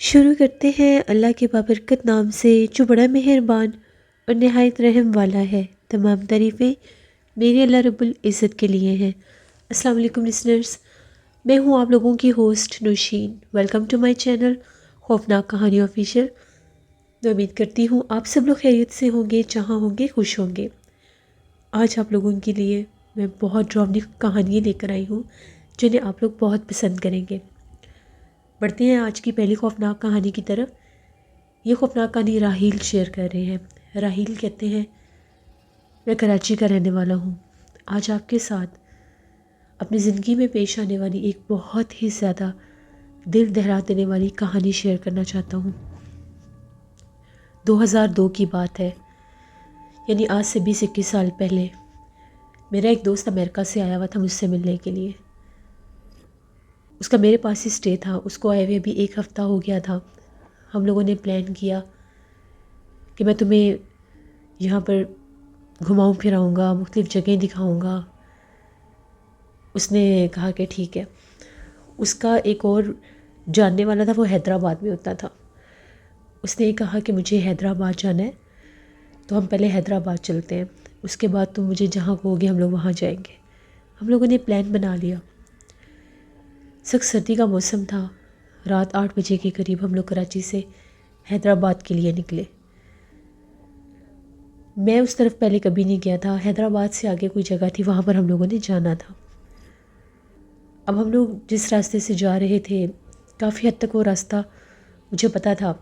شروع کرتے ہیں اللہ کے بابرکت نام سے جو بڑا مہربان اور نہایت رحم والا ہے۔ تمام تعریفیں میرے اللہ رب العزت کے لیے ہیں۔ السلام علیکم لسنرز، میں ہوں آپ لوگوں کی host Nausheen. Welcome to my channel خوفناک کہانی آفیشیل۔ میں امید کرتی ہوں آپ سب لوگ خیریت سے ہوں گے، جہاں ہوں گے خوش ہوں گے۔ آج آپ لوگوں کے لیے میں بہت ڈراؤنی کہانیاں لے کر آئی ہوں جنہیں آپ لوگ بہت پسند کریں گے۔ بڑھتے ہیں آج کی پہلی خوفناک کہانی کی طرف۔ یہ خوفناک کہانی راحیل شیئر کر رہے ہیں۔ راحیل کہتے ہیں، میں کراچی کا رہنے والا ہوں۔ آج آپ کے ساتھ اپنی زندگی میں پیش آنے والی ایک بہت ہی زیادہ دل دہلا دینے والی کہانی شیئر کرنا چاہتا ہوں۔ 2002 کی بات ہے، یعنی آج سے 20-21 سال پہلے۔ میرا ایک دوست امریکہ سے آیا ہوا تھا مجھ سے ملنے کے لیے۔ اس کا میرے پاس ہی اسٹے تھا، اس کو آئے ہوئے بھی 1 ہفتہ ہو گیا تھا۔ ہم لوگوں نے پلان کیا کہ میں تمہیں یہاں پر گھماؤں پھراؤں گا، مختلف جگہیں دکھاؤں گا۔ اس نے کہا کہ ٹھیک ہے۔ اس کا ایک اور جاننے والا تھا، وہ حیدرآباد میں ہوتا تھا۔ اس نے کہا کہ مجھے حیدرآباد جانا ہے، تو ہم پہلے حیدرآباد چلتے ہیں، اس کے بعد تم مجھے جہاں کہو گے ہم لوگ وہاں جائیں گے۔ ہم لوگوں نے پلان بنا لیا۔ سخت سردی کا موسم تھا۔ رات 8 بجے کے قریب ہم لوگ کراچی سے حیدرآباد کے لیے نکلے۔ میں اس طرف پہلے کبھی نہیں گیا تھا۔ حیدرآباد سے آگے کوئی جگہ تھی، وہاں پر ہم لوگوں نے جانا تھا۔ اب ہم لوگ جس راستے سے جا رہے تھے، کافی حد تک وہ راستہ مجھے پتہ تھا۔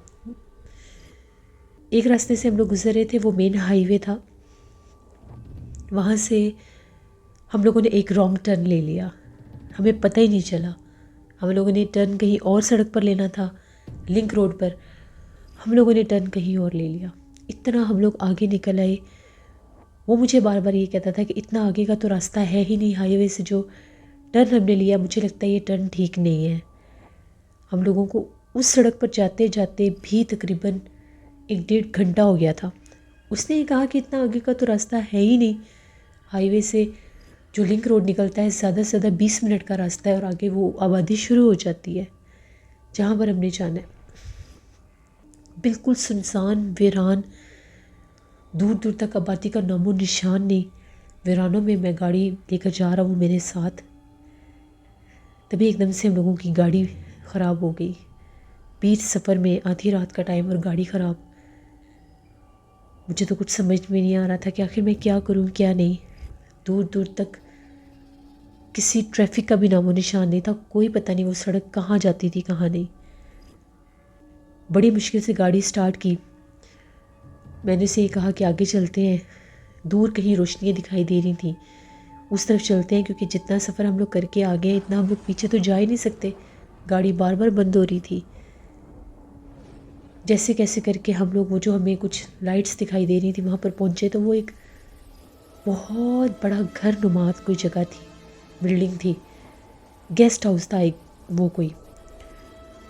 ایک راستے سے ہم لوگ گزر رہے تھے، وہ مین ہائی وے تھا۔ وہاں سے ہم لوگوں نے ایک رانگ ٹرن لے لیا، ہمیں پتہ ہی نہیں چلا۔ ہم لوگوں نے ٹرن کہیں اور سڑک پر لینا تھا، لنک روڈ پر۔ ہم لوگوں نے ٹرن کہیں اور لے لیا۔ اتنا ہم لوگ آگے نکل آئے، وہ مجھے بار بار یہ کہتا تھا کہ اتنا آگے کا تو راستہ ہے ہی نہیں، ہائی وے سے جو ٹرن ہم نے لیا مجھے لگتا ہے یہ ٹرن ٹھیک نہیں ہے۔ ہم لوگوں کو اس سڑک پر جاتے جاتے بھی تقریباً 1-1.5 گھنٹہ ہو گیا تھا۔ اس نے یہ کہا کہ اتنا آگے کا تو راستہ ہے ہی نہیں، ہائی وے سے جو لنک روڈ نکلتا ہے زیادہ سے زیادہ 20 منٹ کا راستہ ہے، اور آگے وہ آبادی شروع ہو جاتی ہے جہاں پر ہم نے جانا ہے۔ بالکل سنسان، ویران، دور دور تک آبادی کا نام و نشان نہیں۔ ویرانوں میں میں گاڑی لے کر جا رہا ہوں میرے ساتھ، تبھی ایک دم سے ہم لوگوں کی گاڑی خراب ہو گئی۔ بیچ سفر میں، آدھی رات کا ٹائم اور گاڑی خراب۔ مجھے تو کچھ سمجھ میں نہیں آ رہا تھا کہ آخر میں کیا کروں کیا نہیں۔ دور دور تک کسی ٹریفک کا بھی نام و نشان نہیں تھا، کوئی پتہ نہیں وہ سڑک کہاں جاتی تھی کہاں نہیں۔ بڑی مشکل سے گاڑی سٹارٹ کی۔ میں نے اسے یہ کہا کہ آگے چلتے ہیں، دور کہیں روشنیاں دکھائی دے رہی تھیں، اس طرف چلتے ہیں، کیونکہ جتنا سفر ہم لوگ کر کے آگے ہیں اتنا ہم لوگ پیچھے تو جا ہی نہیں سکتے۔ گاڑی بار بار بند ہو رہی تھی۔ جیسے کیسے کر کے ہم لوگ، وہ جو ہمیں کچھ لائٹس دکھائی دے رہی تھی وہاں پر پہنچے، تو وہ ایک بہت بڑا گھر نما کوئی جگہ تھی، بلڈنگ تھی، گیسٹ ہاؤس تھا ایک، وہ کوئی،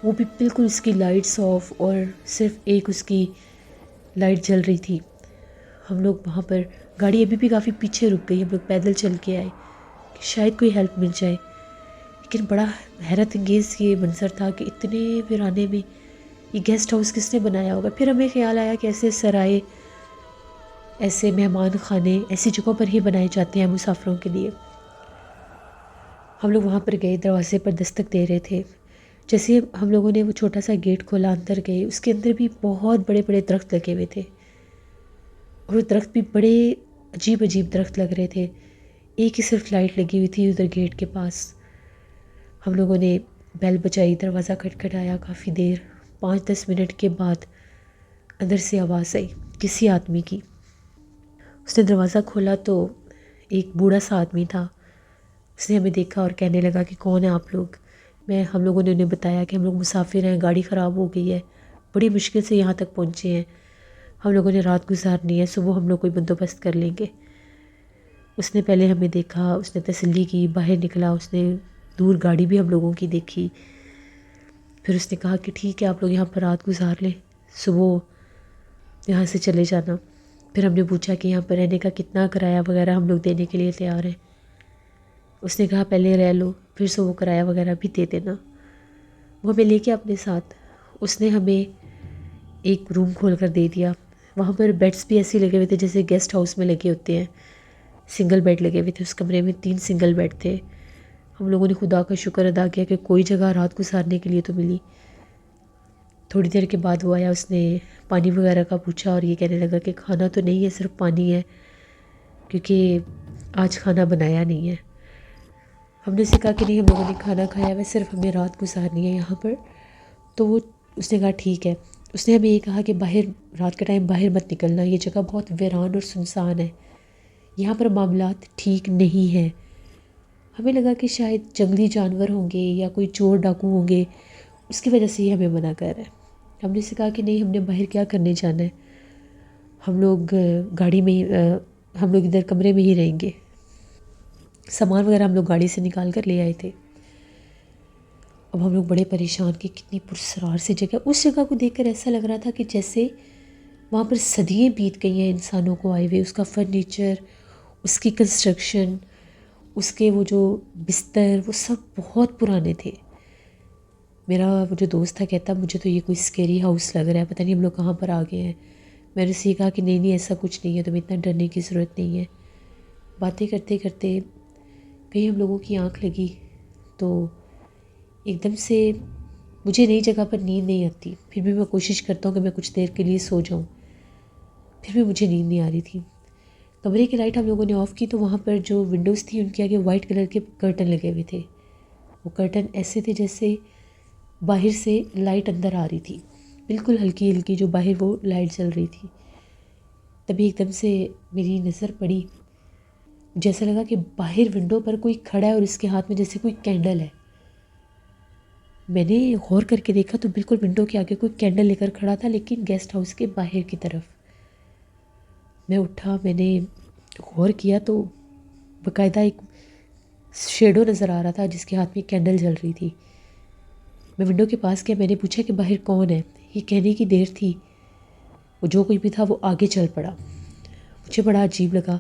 وہ بھی بالکل اس کی لائٹس آف اور صرف ایک اس کی لائٹ جل رہی تھی۔ ہم لوگ وہاں پر، گاڑی ابھی بھی کافی پیچھے رک گئی، ہم لوگ پیدل چل کے آئے کہ شاید کوئی ہیلپ مل جائے۔ لیکن بڑا حیرت انگیز یہ منظر تھا کہ اتنے ویرانے میں یہ گیسٹ ہاؤس کس نے بنایا ہوگا۔ پھر ہمیں خیال آیا کہ ایسے سرائے، ایسے مہمان خانے ایسی جگہوں پر ہی بنائے جاتے ہیں مسافروں کے لیے۔ ہم لوگ وہاں پر گئے، دروازے پر دستک دے رہے تھے۔ جیسے ہم لوگوں نے وہ چھوٹا سا گیٹ کھولا، اندر گئے، اس کے اندر بھی بہت بڑے بڑے درخت لگے ہوئے تھے، اور وہ درخت بھی بڑے عجیب عجیب درخت لگ رہے تھے۔ ایک ہی صرف لائٹ لگی ہوئی تھی ادھر گیٹ کے پاس۔ ہم لوگوں نے بیل بجائی، دروازہ کھٹکھٹایا کافی دیر۔ 5-10 منٹ کے بعد اندر سے آواز آئی کسی آدمی کی۔ اس نے دروازہ کھولا تو ایک بوڑھا سا آدمی تھا۔ اس نے ہمیں دیکھا اور کہنے لگا کہ کون ہیں آپ لوگ؟ ہم لوگوں نے انہیں بتایا کہ ہم لوگ مسافر ہیں، گاڑی خراب ہو گئی ہے، بڑی مشکل سے یہاں تک پہنچے ہیں، ہم لوگوں نے رات گزارنی ہے، صبح ہم لوگ کوئی بندوبست کر لیں گے۔ اس نے پہلے ہمیں دیکھا، اس نے تسلی کی، باہر نکلا، اس نے دور گاڑی بھی ہم لوگوں کی دیکھی۔ پھر اس نے کہا کہ ٹھیک ہے آپ لوگ یہاں پر رات گزار لیں، صبح یہاں سے چلے جانا۔ پھر ہم نے پوچھا کہ یہاں پر رہنے کا کتنا کرایہ وغیرہ ہم لوگ دینے کے لیے تیار ہیں۔ اس نے کہا پہلے رہ لو، پھر سو وہ کرایہ وغیرہ بھی دے دینا۔ وہ ہمیں لے کے اپنے ساتھ اس نے ہمیں ایک روم کھول کر دے دیا. وہاں پر بیڈس بھی ایسے لگے ہوئے تھے جیسے گیسٹ ہاؤس میں لگے ہوتے ہیں. سنگل بیڈ لگے ہوئے تھے اس کمرے میں, 3 سنگل بیڈ تھے. ہم لوگوں نے خدا کا شکر ادا کیا کہ کوئی جگہ رات گزارنے کے لیے تو ملی. تھوڑی دیر کے بعد وہ آیا, اس نے پانی وغیرہ کا پوچھا اور یہ کہنے لگا کہ کھانا تو نہیں ہے, صرف پانی ہے, کیونکہ آج کھانا بنایا نہیں ہے. ہم نے سے کہا کہ نہیں, ہم لوگوں نے کھانا کھایا ہے, صرف ہمیں رات گزارنی ہے یہاں پر. تو اس نے کہا ٹھیک ہے. اس نے ہمیں یہ کہا کہ باہر رات کے ٹائم باہر مت نکلنا, یہ جگہ بہت ویران اور سنسان ہے, یہاں پر معاملات ٹھیک نہیں ہیں. ہمیں لگا کہ شاید جنگلی جانور ہوں گے یا کوئی چور ڈاکو ہوں گے, اس کی وجہ سے ہی ہمیں منع کر رہا ہے. ہم نے سے کہا کہ نہیں, ہم نے باہر کیا کرنے جانا ہے, ہم لوگ گاڑی میں ہی, ہم لوگ ادھر کمرے میں ہی رہیں گے. سامان وغیرہ ہم لوگ گاڑی سے نکال کر لے آئے تھے. اب ہم لوگ بڑے پریشان کہ کتنی پرسرار سی جگہ. اس جگہ کو دیکھ کر ایسا لگ رہا تھا کہ جیسے وہاں پر صدیاں بیت گئی ہیں انسانوں کو آئے ہوئے. اس کا فرنیچر, اس کی کنسٹرکشن, اس کے وہ جو بستر, وہ سب بہت پرانے تھے. میرا وہ جو دوست تھا کہتا مجھے تو یہ کوئی اسکیری ہاؤس لگ رہا ہے, پتہ نہیں ہم لوگ کہاں پر آ گئے ہیں. میں نے اسے کہا کہ نہیں ایسا کچھ نہیں ہے, تمہیں اتنا ڈرنے کی ضرورت نہیں ہے. باتیں کرتے کرتے کہیں ہم لوگوں کی آنکھ لگی تو ایک دم سے مجھے نئی جگہ پر نیند نہیں آتی, پھر بھی میں کوشش کرتا ہوں کہ میں کچھ دیر کے لیے سو جاؤں, پھر بھی مجھے نیند نہیں آ رہی تھی. کمرے کی لائٹ ہم لوگوں نے آف کی تو وہاں پر جو ونڈوز تھی ان کے آگے وائٹ کلر کے کرٹن لگے ہوئے تھے. وہ کرٹن ایسے تھے جیسے باہر سے لائٹ اندر آ رہی تھی, بالکل ہلکی ہلکی, جو باہر وہ لائٹ جل رہی تھی. تبھی ایک دم سے میری نظر پڑی, جیسا لگا کہ باہر ونڈو پر کوئی کھڑا ہے اور اس کے ہاتھ میں جیسے کوئی کینڈل ہے. میں نے غور کر کے دیکھا تو بالکل ونڈو کے آگے کوئی کینڈل لے کر کھڑا تھا, لیکن گیسٹ ہاؤس کے باہر کی طرف. میں اٹھا, میں نے غور کیا تو باقاعدہ ایک شیڈو نظر آ رہا تھا جس کے ہاتھ میں کینڈل جل رہی تھی. میں ونڈو کے پاس گیا, میں نے پوچھا کہ باہر کون ہے. یہ کہنے کی دیر تھی, وہ جو کوئی بھی تھا وہ آگے چل پڑا. مجھے بڑا عجیب لگا.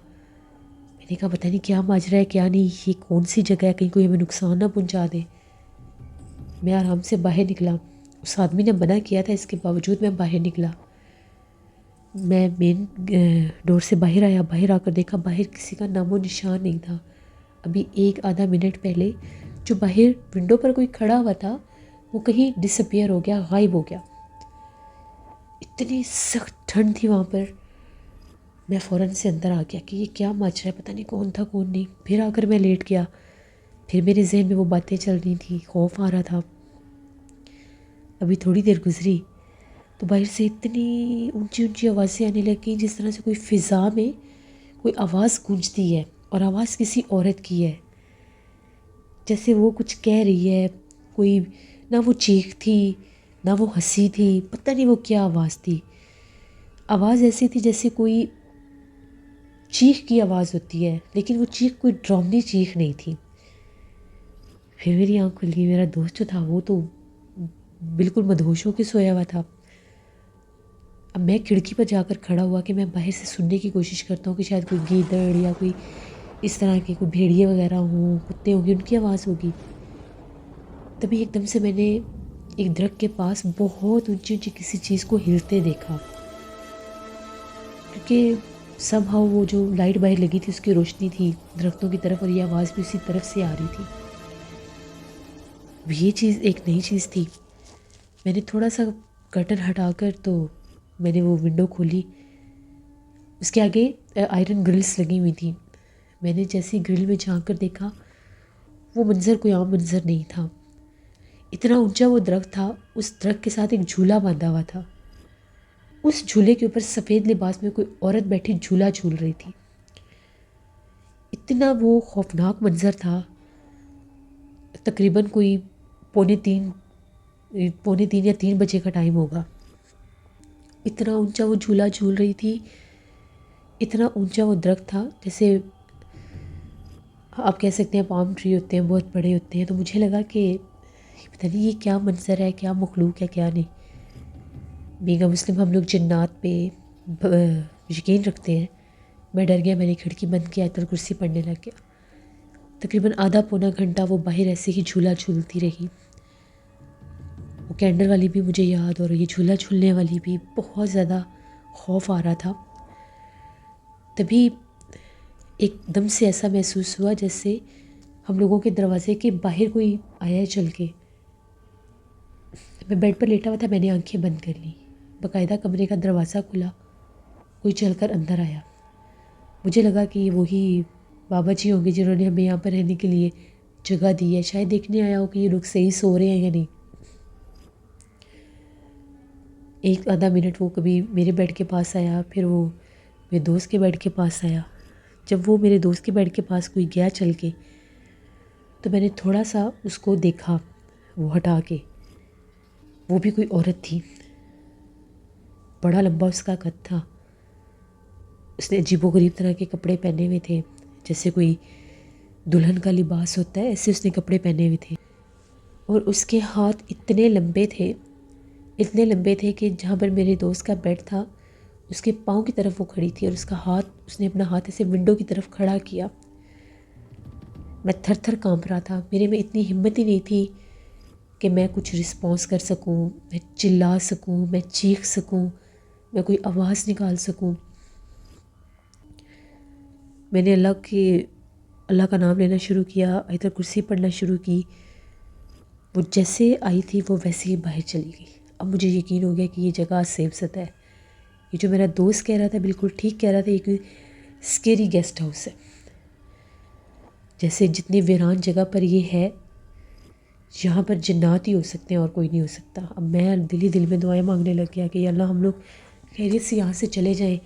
میں نے کہا پتہ نہیں کیا ماجرا ہے کیا نہیں, یہ کون سی جگہ ہے, کہیں کوئی ہمیں نقصان نہ پہنچا دے. میں آرام سے باہر نکلا. اس آدمی نے منع کیا تھا, اس کے باوجود میں باہر نکلا. میں مین ڈور سے باہر آیا, باہر آ کر دیکھا باہر کسی کا نام و نشان نہیں تھا. ابھی 1-آدھا منٹ پہلے جو باہر ونڈو پر کوئی کھڑا ہوا تھا وہ کہیں ڈس اپیئر ہو گیا, غائب ہو گیا. اتنی سخت ٹھنڈ تھی وہاں پر. میں فوراً سے اندر آ گیا کہ یہ کیا ماجرا ہے, پتہ نہیں کون تھا کون نہیں. پھر آ کر میں لیٹ گیا. پھر میرے ذہن میں وہ باتیں چل رہی تھیں, خوف آ رہا تھا. ابھی تھوڑی دیر گزری تو باہر سے اتنی اونچی اونچی آوازیں آنے لگیں جس طرح سے کوئی فضا میں کوئی آواز گونجتی ہے, اور آواز کسی عورت کی ہے, جیسے وہ کچھ کہہ رہی ہے. کوئی نہ وہ چیخ تھی نہ وہ ہنسی تھی, پتہ نہیں وہ کیا آواز تھی. آواز ایسی تھی جیسے کوئی چیخ کی آواز ہوتی ہے, لیکن وہ چیخ کوئی ڈرامنی چیخ نہیں تھی. پھر میری آنکھ کھل گئی. میرا دوست جو تھا وہ تو بالکل مدہوش ہو کے سویا ہوا تھا. اب میں کھڑکی پر جا کر کھڑا ہوا کہ میں باہر سے سننے کی کوشش کرتا ہوں کہ شاید کوئی گیدڑ یا کوئی اس طرح کے کوئی بھیڑیے وغیرہ ہوں, کتے ہوں گے, ان کی آواز ہوگی. تبھی ایک دم سے میں نے ایک درخت کے پاس بہت اونچی اونچی کسی چیز کو ہلتے دیکھا, کیونکہ سم ہاؤ وہ جو لائٹ باہر لگی تھی اس کی روشنی تھی درختوں کی طرف, اور یہ آواز بھی اسی طرف سے آ رہی تھی. یہ چیز ایک نئی چیز تھی. میں نے تھوڑا سا کرٹن ہٹا کر تو میں نے وہ ونڈو کھولی. اس کے آگے آئرن گرلس لگی ہوئی تھیں. میں نے جیسی گرل میں جھانک کر دیکھا وہ منظر کوئی عام منظر نہیں تھا. اتنا اونچا وہ درخت تھا, اس درخت کے ساتھ ایک جھولا باندھا ہوا تھا. اس جھولے کے اوپر سفید لباس میں کوئی عورت بیٹھی جھولا جھول رہی تھی. اتنا وہ خوفناک منظر تھا. تقریباً کوئی 2:45 یا 3 بجے کا ٹائم ہوگا. اتنا اونچا وہ جھولا جھول رہی تھی, اتنا اونچا وہ درخت تھا جیسے آپ کہہ سکتے ہیں پام ٹری ہوتے ہیں, بہت بڑے ہوتے ہیں. تو مجھے لگا کہ پتہ نہیں یہ کیا منظر ہے, کیا مخلوق ہے کیا نہیں. بیگم مسلم ہم لوگ جنات پہ یقین رکھتے ہیں. میں ڈر گیا, میں نے کھڑکی بند کیا, آیت الکرسی پڑھنے لگ گیا. تقریباً آدھا پونا گھنٹہ وہ باہر ایسے ہی جھولا جھولتی رہی. وہ کینڈل والی بھی مجھے یاد، اور یہ جھولا جھولنے والی بھی، بہت زیادہ خوف آ رہا تھا۔ تبھی ایک دم سے ایسا محسوس ہوا جیسے ہم لوگوں کے دروازے کے باہر کوئی آیا ہے چل کے۔ میں بیڈ پر لیٹا ہوا تھا، میں نے آنکھیں بند کر لیں، باقاعدہ کمرے کا دروازہ کھلا، کوئی چل کر اندر آیا۔ مجھے لگا کہ یہ وہی بابا جی ہوں گے جنہوں نے ہمیں یہاں پر رہنے کے لیے جگہ دی ہے، شاید دیکھنے آیا ہو کہ یہ لوگ صحیح سو رہے ہیں یا نہیں۔ ایک آدھا منٹ وہ کبھی میرے بیڈ کے پاس آیا، پھر وہ میرے دوست کے بیڈ کے پاس آیا۔ جب وہ میرے دوست کے بیڈ کے پاس کوئی گیا چل کے، تو میں نے تھوڑا سا اس کو دیکھا، وہ ہٹا کے، وہ بھی کوئی عورت تھی، بڑا لمبا اس کا قد تھا، اس نے عجیب و غریب طرح کے کپڑے پہنے ہوئے تھے، جیسے کوئی دلہن کا لباس ہوتا ہے، ایسے اس نے کپڑے پہنے ہوئے تھے، اور اس کے ہاتھ اتنے لمبے تھے، اتنے لمبے تھے کہ جہاں پر میرے دوست کا بیڈ تھا اس کے پاؤں کی طرف وہ کھڑی تھی، اور اس کا ہاتھ، اس نے اپنا ہاتھ ایسے ونڈو کی طرف کھڑا کیا۔ میں تھر تھر کانپ رہا تھا، میرے میں اتنی ہمت ہی نہیں تھی کہ میں کچھ رسپانس کر سکوں، میں چلا سکوں، میں چیخ سکوں، میں کوئی آواز نکال سکوں۔ میں نے اللہ کا نام لینا شروع کیا، آیت الکرسی پڑھنا شروع کی۔ وہ جیسے آئی تھی وہ ویسے ہی باہر چلی گئی۔ اب مجھے یقین ہو گیا کہ یہ جگہ سیف ست ہے۔ یہ جو میرا دوست کہہ رہا تھا بالکل ٹھیک کہہ رہا تھا، یہ کوئی اسکیری گیسٹ ہاؤس ہے، جیسے جتنی ویران جگہ پر یہ ہے، یہاں پر جنات ہی ہو سکتے ہیں اور کوئی نہیں ہو سکتا۔ اب میں دل ہی دل میں دعائیں مانگنے لگ گیا کہ یا اللہ ہم لوگ خیریت سے یہاں سے چلے جائیں۔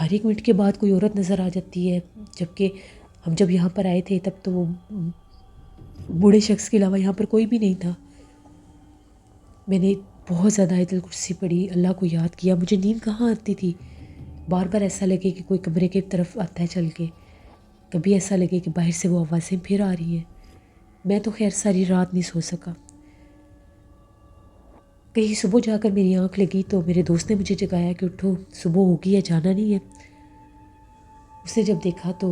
ہر ایک منٹ کے بعد کوئی عورت نظر آ جاتی ہے، جبکہ ہم جب یہاں پر آئے تھے تب تو وہ بوڑھے شخص کے علاوہ یہاں پر کوئی بھی نہیں تھا۔ میں نے بہت زیادہ آیت الکرسی پڑھی، اللہ کو یاد کیا۔ مجھے نیند کہاں آتی تھی، بار بار ایسا لگے کہ کوئی کمرے کی طرف آتا ہے چل کے، کبھی ایسا لگے کہ باہر سے وہ آوازیں پھر آ رہی ہیں۔ میں تو خیر ساری رات نہیں سو سکا۔ کہیں صبح جا کر میری آنکھ لگی تو میرے دوست نے مجھے جگایا کہ اٹھو، صبح ہوگی ہے، جانا نہیں ہے۔ اسے جب دیکھا تو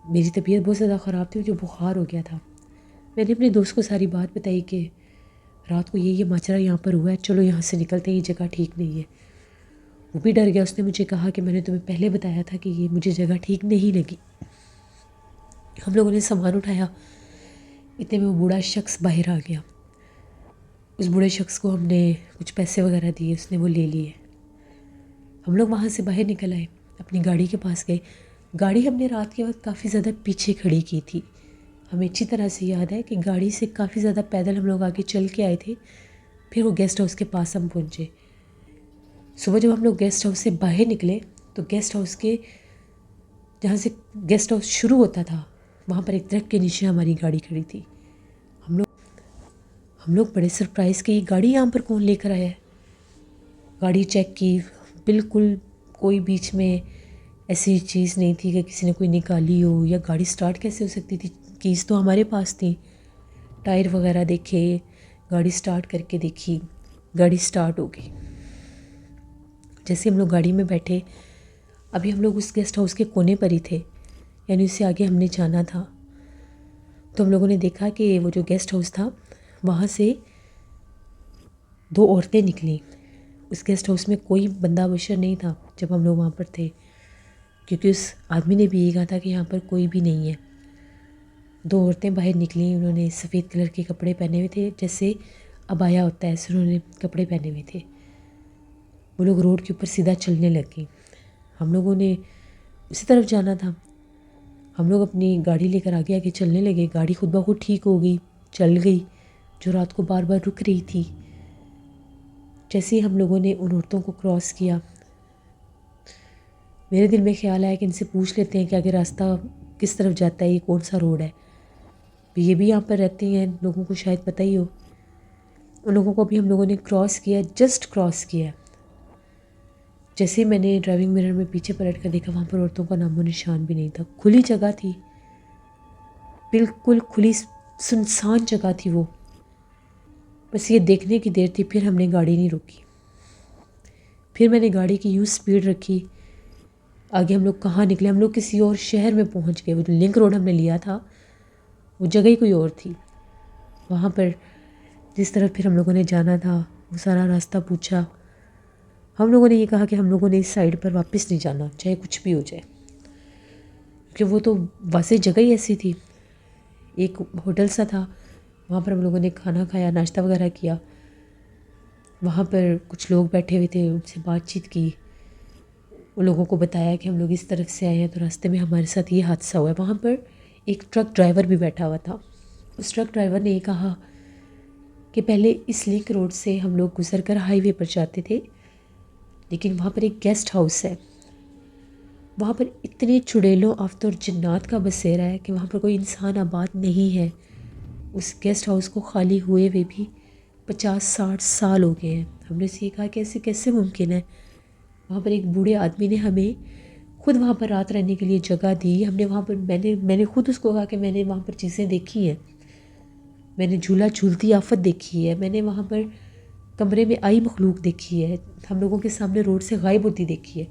میری طبیعت بہت زیادہ خراب تھی، مجھے بخار ہو گیا تھا۔ میں نے اپنے دوست کو ساری بات بتائی کہ رات کو یہ ماجرا یہاں پر ہوا ہے، چلو یہاں سے نکلتے ہیں، یہ جگہ ٹھیک نہیں ہے۔ وہ بھی ڈر گیا، اس نے مجھے کہا کہ میں نے تمہیں پہلے بتایا تھا کہ یہ مجھے جگہ ٹھیک نہیں لگی۔ ہم لوگوں نے سامان اٹھایا، اتنے میں وہ بوڑھا شخص باہر آ گیا۔ اس بوڑھے شخص کو ہم نے کچھ پیسے وغیرہ دیے، اس نے وہ لے لیے۔ ہم لوگ وہاں سے باہر نکل آئے، اپنی گاڑی کے پاس گئے۔ گاڑی ہم نے رات کے وقت کافی زیادہ پیچھے کھڑی کی تھی۔ ہمیں اچھی طرح سے یاد ہے کہ گاڑی سے کافی زیادہ پیدل ہم لوگ آگے چل کے آئے تھے، پھر وہ گیسٹ ہاؤس کے پاس ہم پہنچے۔ صبح جب ہم لوگ گیسٹ ہاؤس سے باہر نکلے تو گیسٹ ہاؤس کے جہاں سے گیسٹ ہاؤس شروع ہوتا تھا وہاں پر ایک درخت کے نیچے ہماری گاڑی کھڑی تھی۔ ہم لوگ بڑے سرپرائز کہ یہ گاڑی یہاں پر کون لے کر آیا ہے۔ گاڑی چیک کی، بالکل کوئی بیچ میں ایسی چیز نہیں تھی کہ کسی نے کوئی نکالی ہو، یا گاڑی سٹارٹ کیسے ہو سکتی تھی، کیز تو ہمارے پاس تھی۔ ٹائر وغیرہ دیکھے، گاڑی سٹارٹ کر کے دیکھی، گاڑی سٹارٹ ہو گئی۔ جیسے ہم لوگ گاڑی میں بیٹھے، ابھی ہم لوگ اس گیسٹ ہاؤس کے کونے پر ہی تھے، یعنی اس سے آگے ہم نے جانا تھا، تو ہم لوگوں نے دیکھا کہ وہ جو گیسٹ ہاؤس تھا وہاں سے دو عورتیں نکلیں۔ اس گیسٹ ہاؤس میں کوئی بندہ بشر نہیں تھا جب ہم لوگ وہاں پر تھے، کیونکہ اس آدمی نے بھی یہ کہا تھا کہ یہاں پر کوئی بھی نہیں ہے۔ دو عورتیں باہر نکلیں، انہوں نے سفید کلر کے کپڑے پہنے ہوئے تھے، جیسے عبایا ہوتا ہے ایسے انہوں نے کپڑے پہنے ہوئے تھے۔ وہ لوگ روڈ کے اوپر سیدھا چلنے لگ گئے۔ ہم لوگوں نے اسی طرف جانا تھا، ہم لوگ اپنی گاڑی لے کر آگے آگے چلنے لگے۔ گاڑی خود بخود ٹھیک ہو گئی، چل گئی، جو رات کو بار بار رک رہی تھی۔ جیسے ہی ہم لوگوں نے ان عورتوں کو کراس کیا، میرے دل میں خیال آیا کہ ان سے پوچھ لیتے ہیں کہ آگے راستہ کس طرف جاتا ہے، یہ کون سا روڈ ہے، یہ بھی یہاں پر رہتے ہیں، لوگوں کو شاید پتہ ہی ہو۔ ان لوگوں کو بھی ہم لوگوں نے کراس کیا، جسٹ کراس کیا۔ جیسے میں نے ڈرائیونگ مرر میں پیچھے پلٹ کر دیکھا، وہاں پر عورتوں کا نام و نشان بھی نہیں تھا۔ کھلی جگہ تھی، بالکل کھلی سنسان جگہ تھی وہ، بس یہ دیکھنے کی دیر تھی۔ پھر ہم نے گاڑی نہیں روکی، پھر میں نے گاڑی کی یوں سپیڈ رکھی۔ آگے ہم لوگ کہاں نکلے، ہم لوگ کسی اور شہر میں پہنچ گئے۔ وہ جو لنک روڈ ہم نے لیا تھا وہ جگہ ہی کوئی اور تھی۔ وہاں پر جس طرف پھر ہم لوگوں نے جانا تھا وہ سارا راستہ پوچھا. ہم لوگوں نے یہ کہا کہ ہم لوگوں نے اس سائڈ پر واپس نہیں جانا چاہے کچھ بھی ہو جائے، کیونکہ وہ تو واضح جگہ ہی ایسی تھی. ایک ہوٹل سا تھا، وہاں پر ہم لوگوں نے کھانا کھایا، ناشتہ وغیرہ کیا. وہاں پر کچھ لوگ بیٹھے ہوئے تھے، ان سے بات چیت کی. ان لوگوں کو بتایا کہ ہم لوگ اس طرف سے آئے ہیں تو راستے میں ہمارے ساتھ یہ حادثہ ہوا ہے. وہاں پر ایک ٹرک ڈرائیور بھی بیٹھا ہوا تھا. اس ٹرک ڈرائیور نے یہ کہا کہ پہلے اس لنک روڈ سے ہم لوگ گزر کر ہائی وے پر جاتے تھے، لیکن وہاں پر ایک گیسٹ ہاؤس ہے، وہاں پر اتنے چڑیلوں آفتوں اور جنات کا بسیرا ہے کہ وہاں پر کوئی انسان آباد نہیں ہے. اس گیسٹ ہاؤس کو خالی ہوئے ہوئے بھی 50-60 سال ہو گئے ہیں. ہم نے اسے کہا کہ ایسے کیسے ممکن ہے. وہاں پر ایک بوڑھے آدمی نے ہمیں خود وہاں پر رات رہنے کے لیے جگہ دی. ہم نے وہاں پر میں نے خود اس کو کہا کہ میں نے وہاں پر چیزیں دیکھی ہیں، میں نے جھولا جھولتی آفت دیکھی ہے، میں نے وہاں پر کمرے میں آئی مخلوق دیکھی ہے، ہم لوگوں کے سامنے روڈ سے غائب ہوتی دیکھی ہے.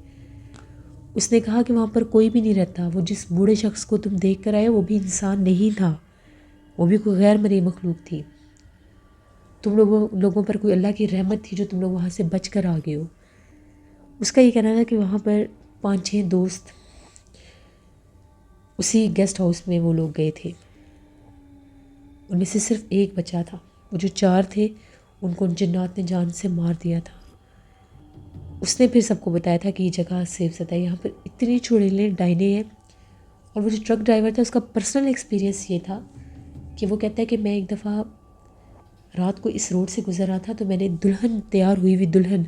اس نے کہا کہ وہاں پر کوئی بھی نہیں رہتا، وہ جس بوڑھے شخص کو تم دیکھ کر آئے وہ بھی انسان نہیں تھا، وہ بھی کوئی غیر مرئی مخلوق تھی. تم لوگوں پر کوئی اللہ کی رحمت تھی جو تم لوگ وہاں سے بچ کر آ گئے ہو. اس کا یہ کہنا تھا کہ وہاں پر 5-6 دوست اسی گیسٹ ہاؤس میں وہ لوگ گئے تھے، ان میں سے صرف ایک بچا تھا. وہ جو 4 تھے ان کو ان جنات نے جان سے مار دیا تھا. اس نے پھر سب کو بتایا تھا کہ یہ جگہ سیف زدہ ہے، یہاں پر اتنی چڑیلیں ڈائنے ہیں. اور وہ جو ٹرک ڈرائیور تھا اس کا پرسنل ایکسپیرینس یہ تھا کہ وہ کہتا ہے کہ میں ایک دفعہ رات کو اس روڈ سے گزر رہا تھا تو میں نے دلہن، تیار ہوئی ہوئی دلہن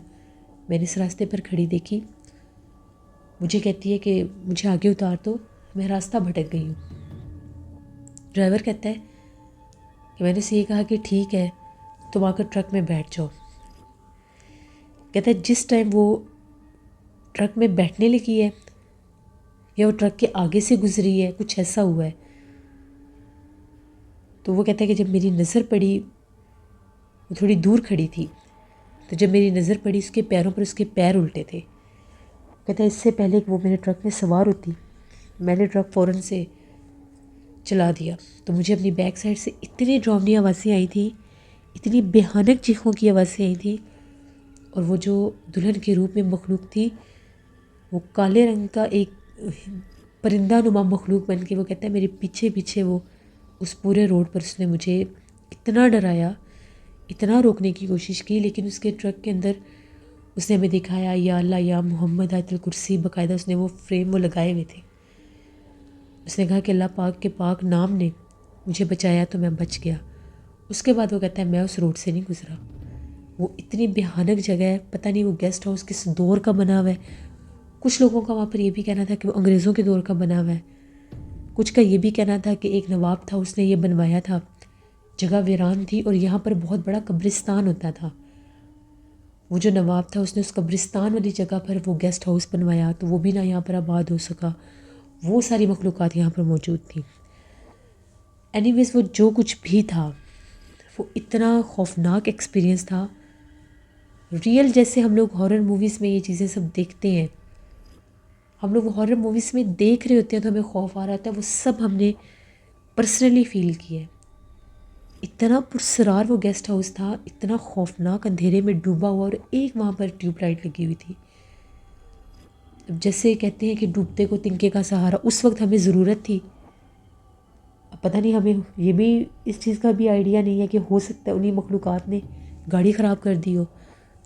میں نے اس راستے پر کھڑی دیکھی. مجھے کہتی ہے کہ مجھے آگے اتار دو، میں راستہ بھٹک گئی ہوں. ڈرائیور کہتا ہے کہ میں نے اسے یہ کہا کہ ٹھیک ہے تم آ کر ٹرک میں بیٹھ جاؤ. کہتا ہے جس ٹائم وہ ٹرک میں بیٹھنے لگی ہے یا وہ ٹرک کے آگے سے گزری ہے، کچھ ایسا ہوا ہے. تو وہ کہتا ہے کہ جب میری نظر پڑی، وہ تھوڑی دور کھڑی تھی، تو جب میری نظر پڑی اس کے پیروں پر، اس کے پیر الٹے تھے. کہتا ہے اس سے پہلے کہ وہ میرے ٹرک میں سوار ہوتی میں نے ٹرک فوراً سے چلا دیا. تو مجھے اپنی بیک سائڈ سے اتنی ڈراؤنی آوازیں آئی تھیں، اتنی بھیانک چیخوں کی آوازیں آئی تھیں. اور وہ جو دلہن کے روپ میں مخلوق تھی وہ کالے رنگ کا ایک پرندہ نما مخلوق بن کے، وہ کہتا ہے میرے پیچھے پیچھے وہ اس پورے روڈ پر اس نے مجھے اتنا ڈرایا، اتنا روکنے کی کوشش کی. لیکن اس کے ٹرک کے اندر اس نے ہمیں دکھایا یا اللہ یا محمد آیت الکرسی، باقاعدہ اس نے وہ فریم وہ لگائے ہوئے تھے. اس نے کہا کہ اللہ پاک کے پاک نام نے مجھے بچایا تو میں بچ گیا. اس کے بعد وہ کہتا ہے میں اس روڈ سے نہیں گزرا. وہ اتنی بھیانک جگہ ہے، پتہ نہیں وہ گیسٹ ہاؤس کس دور کا بنا ہوا ہے. کچھ لوگوں کا وہاں پر یہ بھی کہنا تھا کہ وہ انگریزوں کے دور کا بنا ہوا ہے. کچھ کا یہ بھی کہنا تھا کہ ایک نواب تھا، اس نے یہ بنوایا تھا. جگہ ویران تھی اور یہاں پر بہت بڑا قبرستان ہوتا تھا. وہ جو نواب تھا اس نے اس قبرستان والی جگہ پر وہ گیسٹ ہاؤس بنوایا تو وہ بھی نہ یہاں پر آباد ہو سکا. وہ ساری مخلوقات یہاں پر موجود تھیں. اینی ویز وہ جو کچھ بھی تھا وہ اتنا خوفناک ایکسپیرینس تھا. ریئل جیسے ہم لوگ ہارر موویز میں یہ چیزیں سب دیکھتے ہیں، ہم لوگ ہارر موویز میں دیکھ رہے ہوتے ہیں تو ہمیں خوف آ رہا ہوتا ہے، وہ سب ہم نے پرسنلی فیل کیا ہے. اتنا پرسرار وہ گیسٹ ہاؤس تھا، اتنا خوفناک، اندھیرے میں ڈوبا ہوا، اور ایک وہاں پر ٹیوب لائٹ لگی ہوئی تھی. جیسے کہتے ہیں کہ ڈوبتے کو تنکے کا سہارا، اس وقت ہمیں ضرورت تھی. اب پتہ نہیں، ہمیں یہ بھی اس چیز کا بھی آئیڈیا نہیں ہے کہ ہو سکتا ہے انہی مخلوقات نے گاڑی خراب کر دی ہو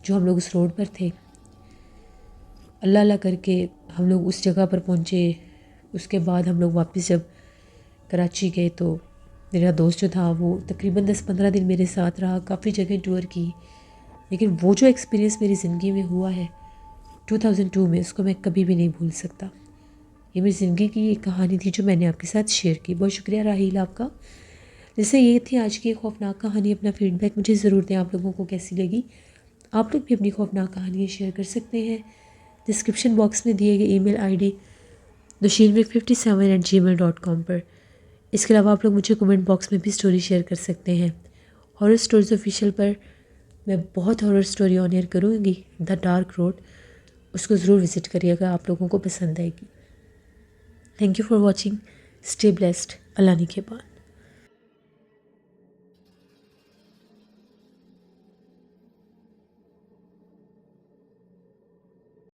جو ہم لوگ اس روڈ پر تھے. اللہ اللہ کر کے ہم لوگ اس جگہ پر پہنچے. اس کے بعد ہم لوگ واپس جب کراچی گئے تو میرا دوست جو تھا وہ تقریباً 10-15 دن میرے ساتھ رہا، کافی جگہ ٹور کی. لیکن وہ جو ایکسپیرینس میری زندگی میں ہوا ہے 2002 میں، اس کو میں کبھی بھی نہیں بھول سکتا. یہ میری زندگی کی ایک کہانی تھی جو میں نے آپ کے ساتھ شیئر کی. بہت شکریہ راہیل آپ کا. جیسے یہ تھی آج کی خوفناک کہانی. اپنا فیڈ بیک مجھے ضرور دیں، آپ لوگوں کو کیسی لگی. آپ لوگ بھی اپنی خوفناک کہانیاں شیئر کر سکتے ہیں. ڈسکرپشن باکس میں دیے گئے ای میل آئی ڈی dosheilmik57@gmail.com پر. اس کے علاوہ آپ لوگ مجھے کمنٹ باکس میں بھی سٹوری شیئر کر سکتے ہیں. ہارر سٹوریز آفیشیل پر میں بہت ہارر سٹوری آن ایئر کروں گی. دا ڈارک روڈ، اس کو ضرور وزٹ کریے گا، آپ لوگوں کو پسند آئے گی. Thank you for watching. Stay blessed. اللہ نگہبان.